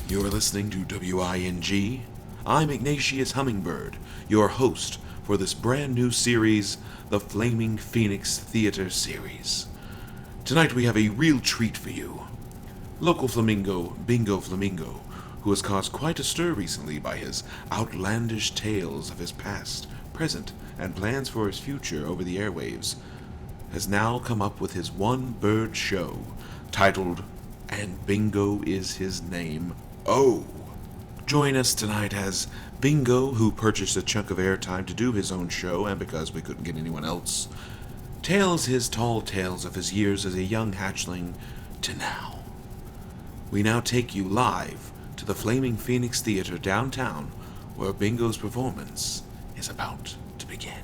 You're listening to W.I.N.G. I'm Ignatius Hummingbird, your host for this brand new series, the Flaming Phoenix Theater Series. Tonight we have a real treat for you. Local Flamingo, Bingo Flamingo, who has caused quite a stir recently by his outlandish tales of his past, present, and plans for his future over the airwaves, has now come up with his one-bird show titled "And Bingo Is His Name." Oh! Join us tonight as Bingo, who purchased a chunk of airtime to do his own show, and because we couldn't get anyone else, tells his tall tales of his years as a young hatchling to now. We now take you live to the Flaming Phoenix Theater downtown, where Bingo's performance is about to begin.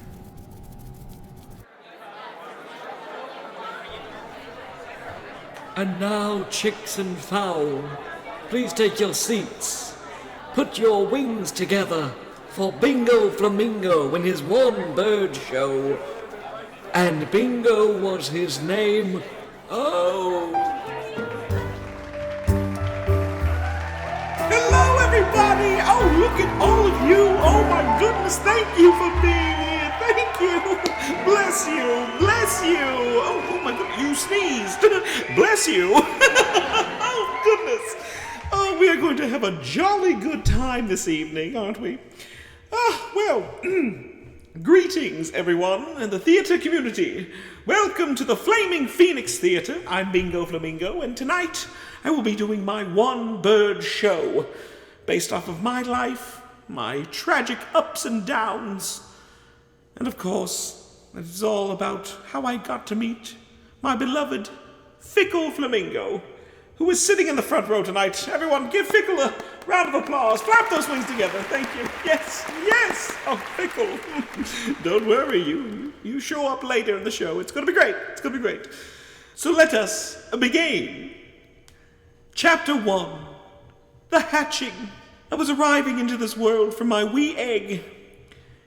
And now, chicks and fowl, please take your seats. Put your wings together for Bingo Flamingo in his one-bird show. And Bingo was his name. Oh! Hello, everybody! Oh, look at all of you! Oh, my goodness, thank you for being here! Thank you! Bless you! Bless you! Oh my goodness, you sneezed! Bless you! Oh, goodness! Oh, we are going to have a jolly good time this evening, aren't we? Greetings, everyone, and the theater community. Welcome to the Flaming Phoenix Theater. I'm Bingo Flamingo, and tonight I will be doing my one-bird show based off of my life, my tragic ups and downs, and of course, it's all about how I got to meet my beloved Fickle Flamingo, who is sitting in the front row tonight. Everyone, give Fickle a round of applause. Flap those wings together. Thank you. Yes, yes. Oh, Fickle. Don't worry. You show up later in the show. It's going to be great. It's going to be great. So let us begin. Chapter 1. The Hatching. I was arriving into this world from my wee egg.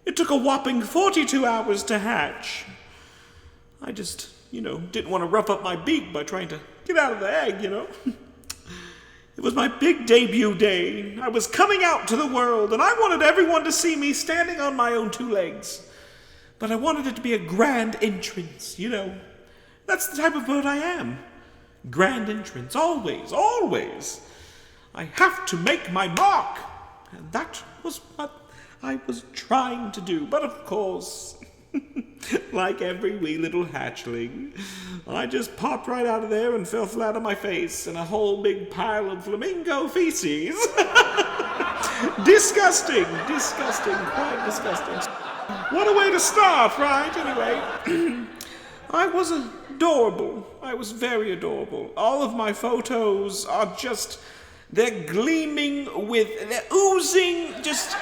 It took a whopping 42 hours to hatch. I just, didn't want to rough up my beak by trying to get out of the egg, It was my big debut day. I was coming out to the world, and I wanted everyone to see me standing on my own two legs. But I wanted it to be a grand entrance, That's the type of bird I am. Grand entrance, always, always. I have to make my mark. And that was what I was trying to do. But of course, like every wee little hatchling, I just popped right out of there and fell flat on my face in a whole big pile of flamingo feces. Disgusting, quite disgusting. What a way to start, right? Anyway, I was adorable. I was very adorable. All of my photos are they're gleaming they're oozing, just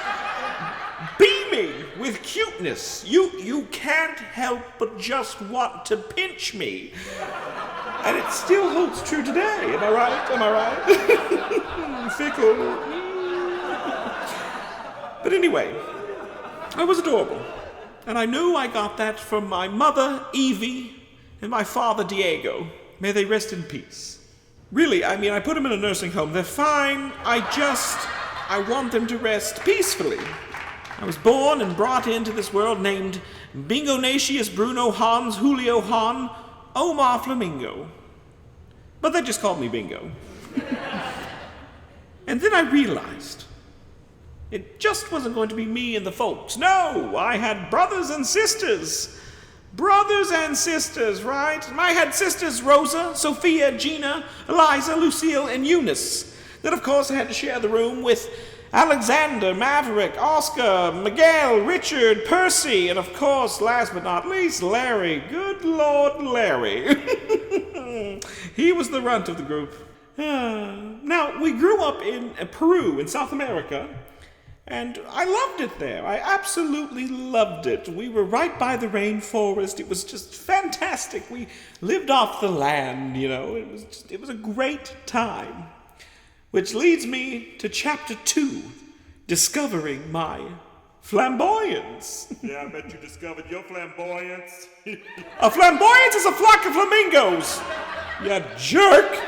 beaming with cuteness. You can't help but just want to pinch me. And it still holds true today. Am I right? Fickle. But anyway, I was adorable. And I knew I got that from my mother, Evie, and my father, Diego. May they rest in peace. Really, I put them in a nursing home. They're fine. I want them to rest peacefully. I was born and brought into this world named Bingonatius Bruno Hans Julio Han Omar Flamingo. But they just called me Bingo. And then I realized it just wasn't going to be me and the folks. No, I had brothers and sisters. Brothers and sisters, right? I had sisters Rosa, Sophia, Gina, Eliza, Lucille, and Eunice. Then, of course, I had to share the room with Alexander, Maverick, Oscar, Miguel, Richard, Percy, and of course, last but not least, Larry. Good Lord, Larry. He was the runt of the group. Now, we grew up in Peru, in South America, and I loved it there. I absolutely loved it. We were right by the rainforest. It was just fantastic. We lived off the land, It was a great time. Which leads me to Chapter 2, discovering my flamboyance. Yeah, I bet you discovered your flamboyance. A flamboyance is a flock of flamingos, you jerk.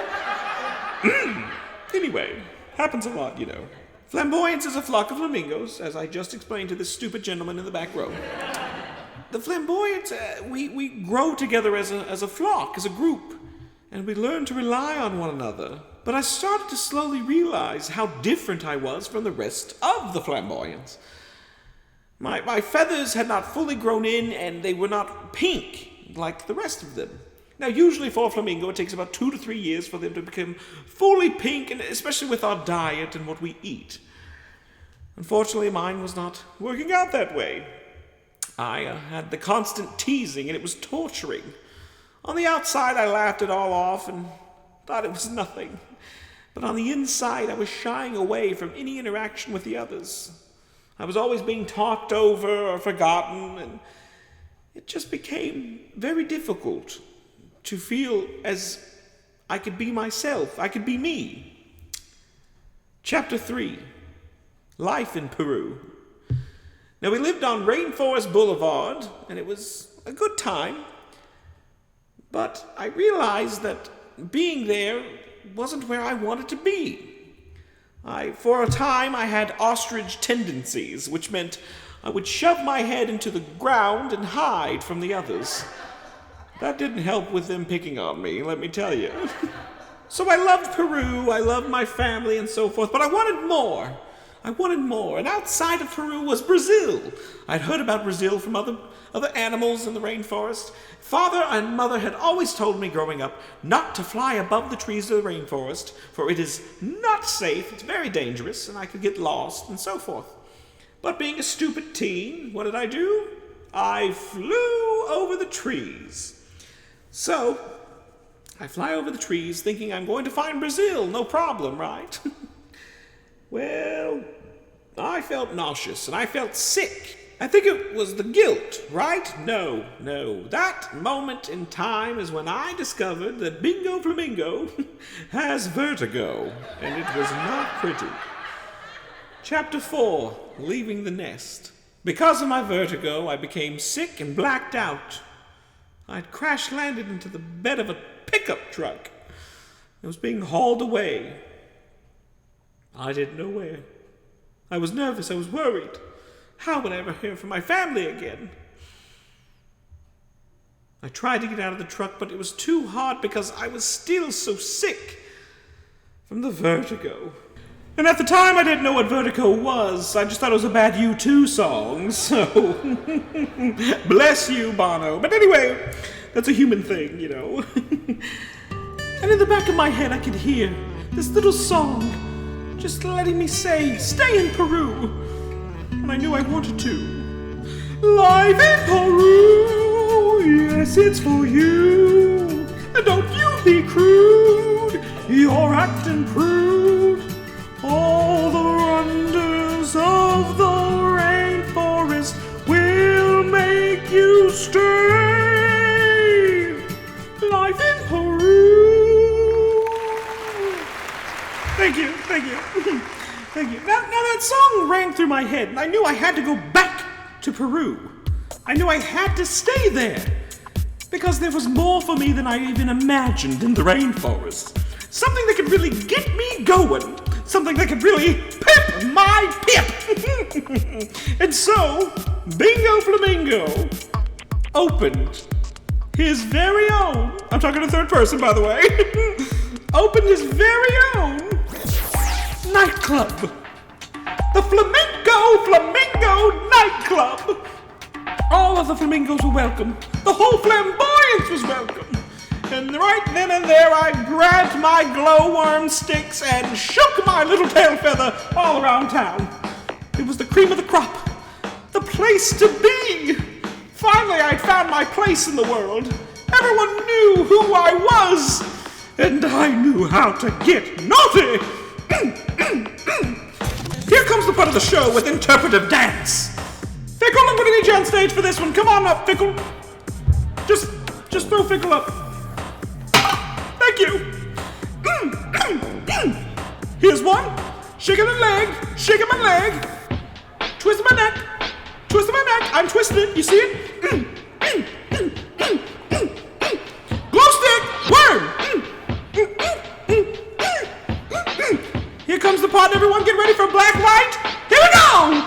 Anyway, happens a lot, you know. Flamboyance is a flock of flamingos, as I just explained to this stupid gentleman in the back row. The flamboyants, we grow together as a flock, as a group, and we learn to rely on one another. But I started to slowly realize how different I was from the rest of the flamboyants. My feathers had not fully grown in, and they were not pink like the rest of them. Now, usually for a flamingo, it takes about 2 to 3 years for them to become fully pink, and especially with our diet and what we eat. Unfortunately, mine was not working out that way. I had the constant teasing, and it was torturing. On the outside, I laughed it all off and thought it was nothing. But on the inside, I was shying away from any interaction with the others. I was always being talked over or forgotten, and it just became very difficult to feel as I could be myself, I could be me. Chapter 3, Life in Peru. Now, we lived on Rainforest Boulevard, and it was a good time, but I realized that being there wasn't where I wanted to be. For a time, I had ostrich tendencies, which meant I would shove my head into the ground and hide from the others. That didn't help with them picking on me, let me tell you. So I loved Peru, I loved my family and so forth, but I wanted more. And outside of Peru was Brazil. I'd heard about Brazil from other animals in the rainforest. Father and mother had always told me growing up not to fly above the trees of the rainforest, for it is not safe, it's very dangerous, and I could get lost and so forth. But being a stupid teen, what did I do? I flew over the trees. So, I fly over the trees thinking I'm going to find Brazil, no problem, right? Well, I felt nauseous and I felt sick. I think it was the guilt, right? No. That moment in time is when I discovered that Bingo Flamingo has vertigo, and it was not pretty. Chapter 4, Leaving the Nest. Because of my vertigo, I became sick and blacked out. I'd crash-landed into the bed of a pickup truck. It was being hauled away. I didn't know where. I was nervous, I was worried. How would I ever hear from my family again? I tried to get out of the truck, but it was too hard because I was still so sick from the vertigo. And at the time, I didn't know what vertigo was. I just thought it was a bad U2 song, so bless you, Bono. But anyway, that's a human thing, you know. And in the back of my head, I could hear this little song just letting me say, stay in Peru. And I knew I wanted to. Life in Peru, yes, it's for you. And don't you be crude, you're acting prude. All the wonders of the rainforest will make you stay. Life in Peru. Thank you. Now that song rang through my head, and I knew I had to go back to Peru. I knew I had to stay there, because there was more for me than I even imagined in the rainforest. Something that could really get me going. Something that could really pip my pip. And so, Bingo Flamingo opened his very own, I'm talking to third person, by the way, opened his very own nightclub. The Flamingo nightclub. All of the flamingos were welcome. The whole flamboyance was welcome. And right then and there, I grabbed my glowworm sticks and shook my little tail feather all around town. It was the cream of the crop. The place to be. Finally, I'd found my place in the world. Everyone knew who I was. And I knew how to get naughty. Here comes the part of the show with interpretive dance. Fickle, I'm going to need you on stage for this one. Come on up, Fickle. Just throw Fickle up. Thank you. Here's one. Shaking my leg. Twisting my neck. I'm twisting it. You see it? Glow stick. Worm. Here comes the part, everyone. Get ready for black light. Here we go!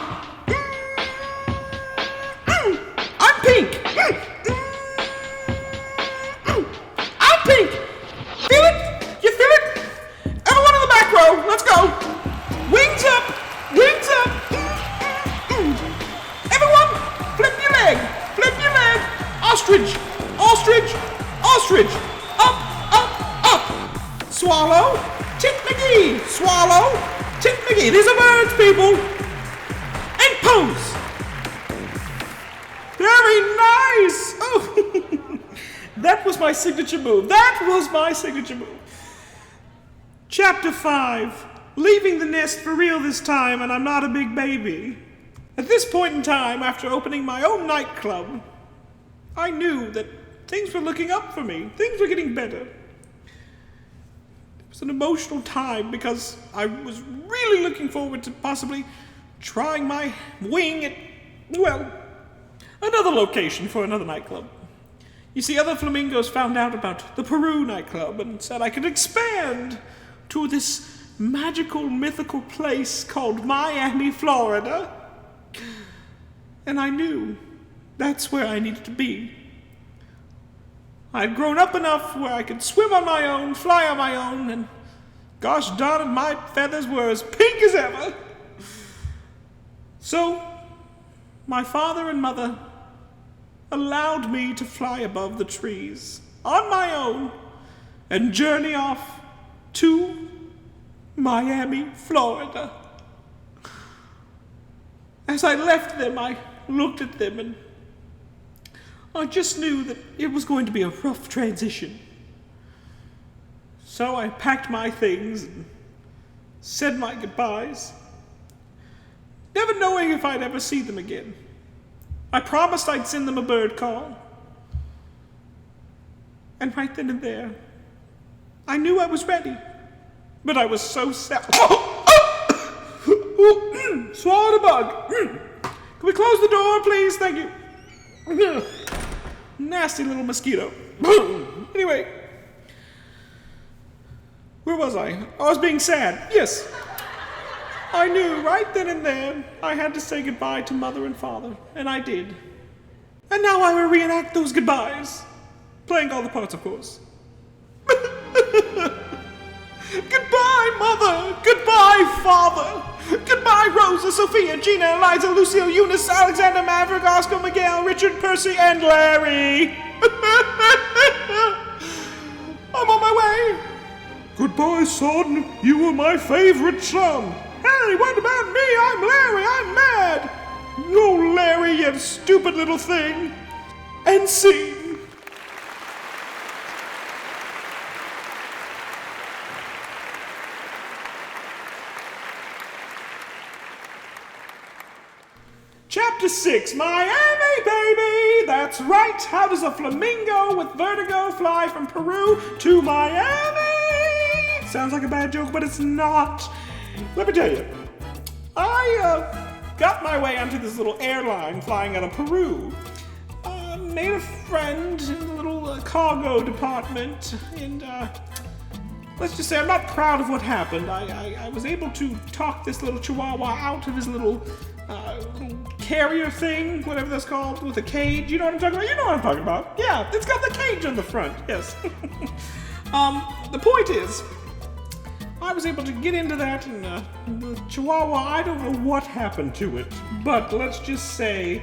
I'm pink. I'm pink. Feel it? You feel it? Everyone in the back row, let's go. Wings up. Wings up. Everyone, flip your leg. Flip your leg. Ostrich. Ostrich. Ostrich. Up, up, up. Swallow. Tick McGee. Swallow. Tick McGee. These are birds, people. And pose. Very nice. Oh, that was my signature move. That was my signature move. Chapter 5. Leaving the nest for real this time, and I'm not a big baby. At this point in time, after opening my own nightclub, I knew that things were looking up for me. Things were getting better. It was an emotional time because I was really looking forward to possibly trying my wing at, well, another location for another nightclub. You see, other flamingos found out about the Peru nightclub and said I could expand to this magical, mythical place called Miami, Florida. And I knew that's where I needed to be. I'd grown up enough where I could swim on my own, fly on my own, and gosh darn it, my feathers were as pink as ever. So, my father and mother allowed me to fly above the trees on my own and journey off to Miami, Florida. As I left them, I looked at them and I just knew that it was going to be a rough transition. So I packed my things and said my goodbyes, never knowing if I'd ever see them again. I promised I'd send them a bird call. And right then and there, I knew I was ready. But I was so sad. Swallowed a bug. Can we close the door, please? Thank you. Nasty little mosquito. Anyway, where was I? I was being sad. Yes. I knew right then and there I had to say goodbye to mother and father, and I did. And now I will reenact those goodbyes. Playing all the parts, of course. Goodbye, Mother! Goodbye, Father! Goodbye, Rosa, Sophia, Gina, Eliza, Lucille, Eunice, Alexander, Maverick, Oscar, Miguel, Richard, Percy, and Larry! I'm on my way! Goodbye, son. You were my favorite son. Harry, what about me? I'm Larry. I'm mad. No, Larry, you stupid little thing. And scene. Chapter 6, Miami, baby! That's right. How does a flamingo with vertigo fly from Peru to Miami? Sounds like a bad joke, but it's not. Let me tell you. I got my way onto this little airline flying out of Peru. Made a friend in the little cargo department, and let's just say I'm not proud of what happened. I was able to talk this little chihuahua out of his little carrier thing, whatever that's called, with a cage. You know what I'm talking about? You know what I'm talking about. Yeah, it's got the cage on the front. Yes. The point is, I was able to get into that, and the chihuahua, I don't know what happened to it, but let's just say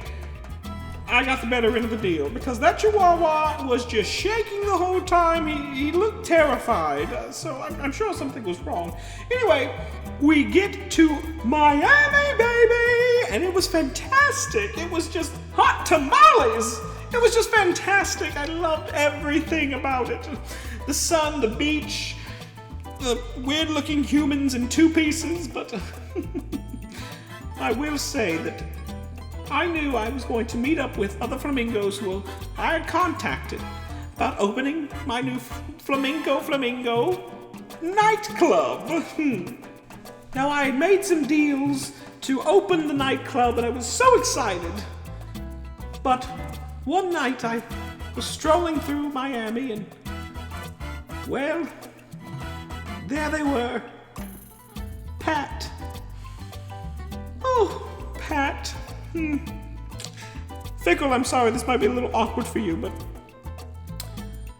I got the better end of the deal, because that chihuahua was just shaking the whole time. He looked terrified, so I'm sure something was wrong. Anyway, we get to Miami, baby, and it was fantastic. It was just hot tamales. It was just fantastic. I loved everything about it. The sun, the beach, the weird-looking humans in two pieces, but I will say that I knew I was going to meet up with other flamingos who I had contacted about opening my new Flamingo nightclub. Now, I had made some deals to open the nightclub, and I was so excited. But one night I was strolling through Miami, and, well, there they were. Fickle, I'm sorry, this might be a little awkward for you, but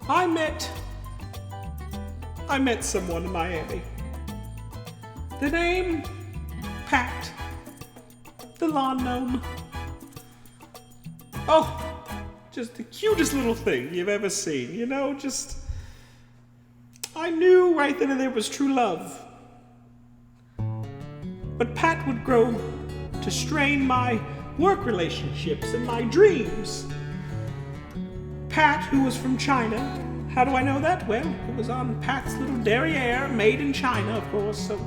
I met someone in Miami. The name, Pat, the lawn gnome. Oh, just the cutest little thing you've ever seen, you know, just... I knew right then and there was true love. But Pat would grow to strain my work relationships and my dreams. Pat, who was from China, how do I know that? Well, it was on Pat's little derriere, made in China, of course, so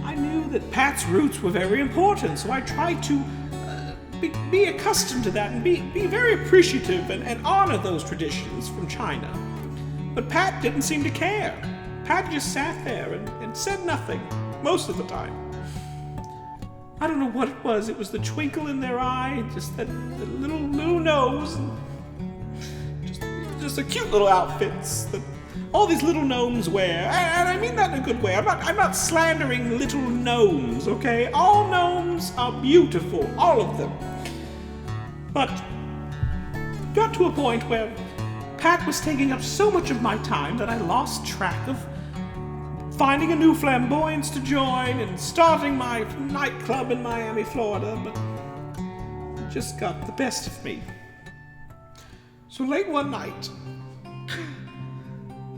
I knew that Pat's roots were very important, so I tried to be accustomed to that and be very appreciative and honor those traditions from China. But Pat didn't seem to care. Pat just sat there and said nothing, most of the time. I don't know what it was. It was the twinkle in their eye, just that the little nose, and just the cute little outfits that all these little gnomes wear. And I mean that in a good way. I'm not slandering little gnomes, okay? All gnomes are beautiful, all of them. But got to a point where Pat was taking up so much of my time that I lost track of finding a new flamboyance to join and starting my nightclub in Miami, Florida, but it just got the best of me. So late one night,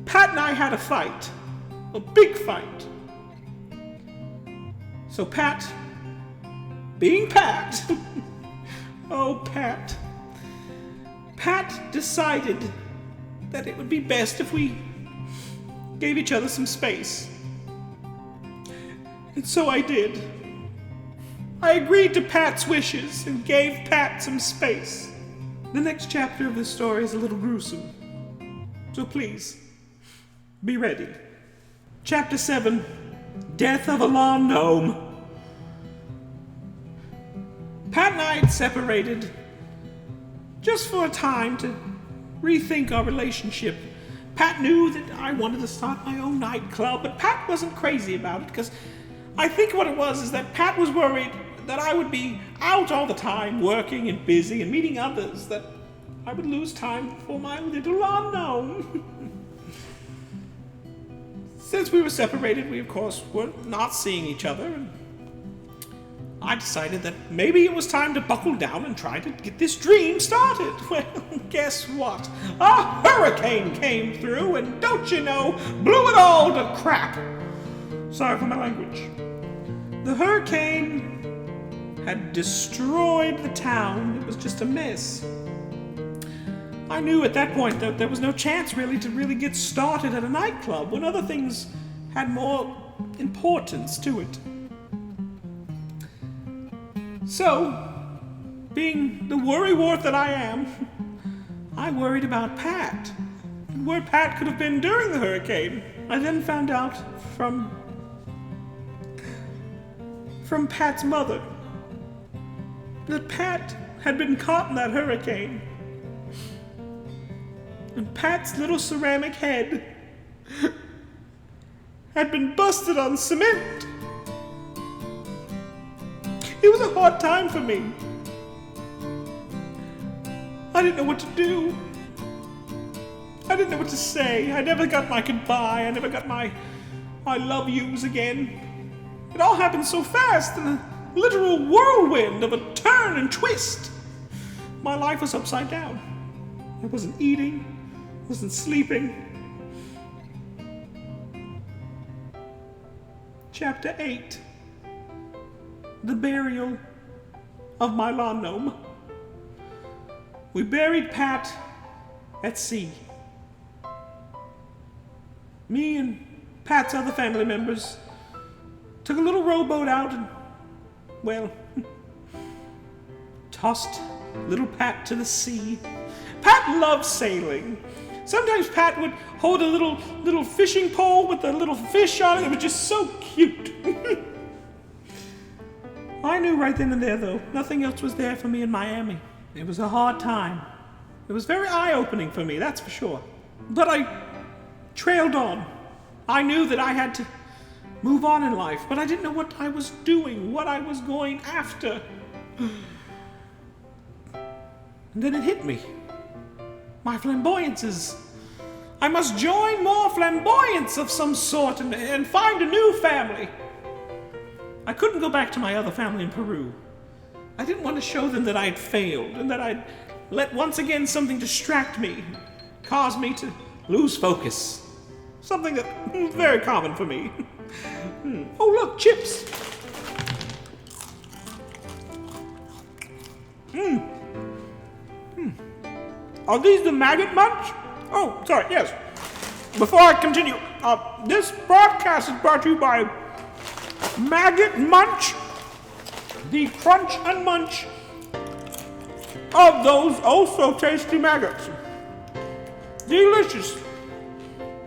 Pat and I had a fight, a big fight. So Pat, being Pat, oh Pat decided that it would be best if we gave each other some space. And so I did. I agreed to Pat's wishes and gave Pat some space. The next chapter of this story is a little gruesome, so please, be ready. Chapter 7, Death of a Lawn Gnome. Pat and I had separated just for a time to rethink our relationship. Pat knew that I wanted to start my own nightclub, but Pat wasn't crazy about it, because I think what it was is that Pat was worried that I would be out all the time, working and busy and meeting others, that I would lose time for my little lawn gnome. Since we were separated, we of course were not seeing each other, and I decided that maybe it was time to buckle down and try to get this dream started. Well, guess what? A hurricane came through and, don't you know, blew it all to crap. Sorry for my language. The hurricane had destroyed the town. It was just a mess. I knew at that point that there was no chance really to get started at a nightclub when other things had more importance to it. So, being the worrywart that I am, I worried about Pat and where Pat could have been during the hurricane. I then found out from Pat's mother that Pat had been caught in that hurricane. And Pat's little ceramic head had been busted on cement. It was a hard time for me. I didn't know what to do. I didn't know what to say. I never got my goodbye. I never got my I love yous again. It all happened so fast in a literal whirlwind of a turn and twist. My life was upside down. I wasn't eating, wasn't sleeping. Chapter 8. The burial of my lawn gnome. We buried Pat at sea. Me and Pat's other family members took a little rowboat out and, well, tossed little Pat to the sea. Pat loved sailing. Sometimes Pat would hold a little fishing pole with a little fish on it. It was just so cute. I knew right then and there, though, nothing else was there for me in Miami. It was a hard time. It was very eye-opening for me, that's for sure. But I trailed on. I knew that I had to move on in life, but I didn't know what I was doing, what I was going after. And then it hit me. My flamboyance is... I must join more flamboyance of some sort and find a new family. I couldn't go back to my other family in Peru. I didn't want to show them that I'd failed and that I'd let once again something distract me, cause me to lose focus. Something that is very common for me. Oh, look, chips. Are these the maggot munch? Oh, sorry, yes. Before I continue, this broadcast is brought to you by Maggot Munch, the crunch and munch of those oh so tasty maggots. Delicious.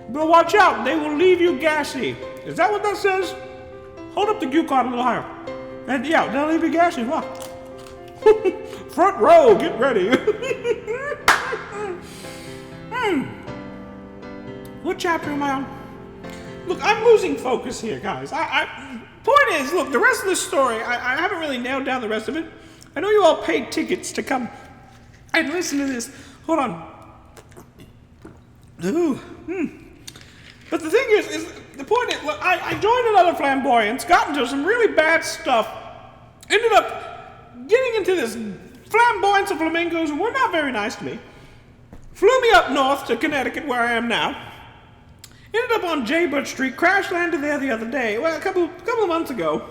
But watch out, they will leave you gassy. Is that what that says? Hold up the cue card a little higher. And yeah, they'll leave you gassy. Wow. Front row, get ready. What chapter am I on? Look, I'm losing focus here, guys. Point is, look, the rest of the story, I haven't really nailed down the rest of it. I know you all paid tickets to come and listen to this. Hold on. Ooh. But the thing is the point is, look, I joined another flamboyance, got into some really bad stuff, ended up getting into this flamboyance of flamingos who were not very nice to me. Flew me up north to Connecticut, where I am now. Ended up on Jaybird Street, crash landed there the other day, well, a couple of months ago.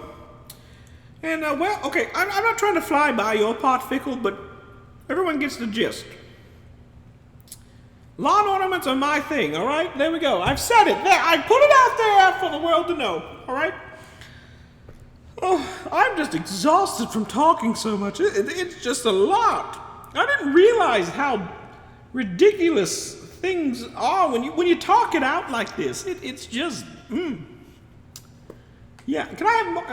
And, well, okay, I'm not trying to fly by your pot, Fickle, but everyone gets the gist. Lawn ornaments are my thing, all right? There we go. I've said it. There, I put it out there for the world to know, all right? Oh, I'm just exhausted from talking so much. It's just a lot. I didn't realize how ridiculous things are when you talk it out like this. It's just, Yeah, can I have more?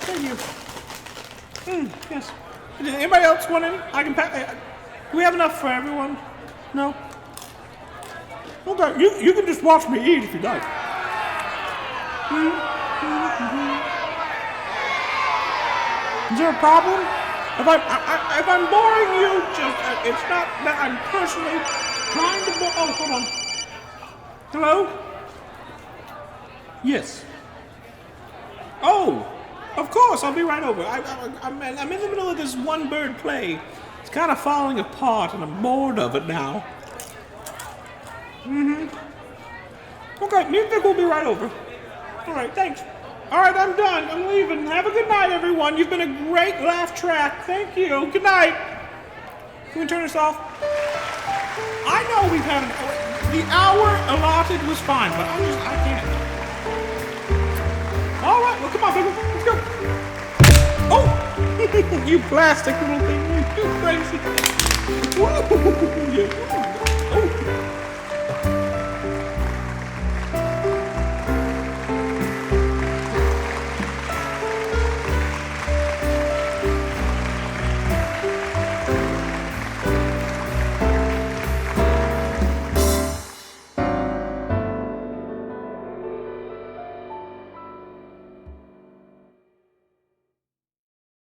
Thank you. Yes. Anybody else want any? I can pack. Do we have enough for everyone? No? Okay, you can just watch me eat if you like. Is there a problem? If I'm boring you, just it's not that I'm personally trying to bore. Oh, hold on. Hello? Yes. Oh, of course, I'll be right over. I'm in the middle of this one-bird play. It's kind of falling apart, and I'm bored of it now. Okay, me and Vic will be right over. All right, thanks. All right, I'm done. I'm leaving. Have a good night, everyone. You've been a great laugh track. Thank you. Good night. Can we turn this off? I know we've had the hour allotted was fine, but I can't. All right, well, come on, Vic. Let's go. Oh, you plastic little thing. You crazy. Woo. Yeah.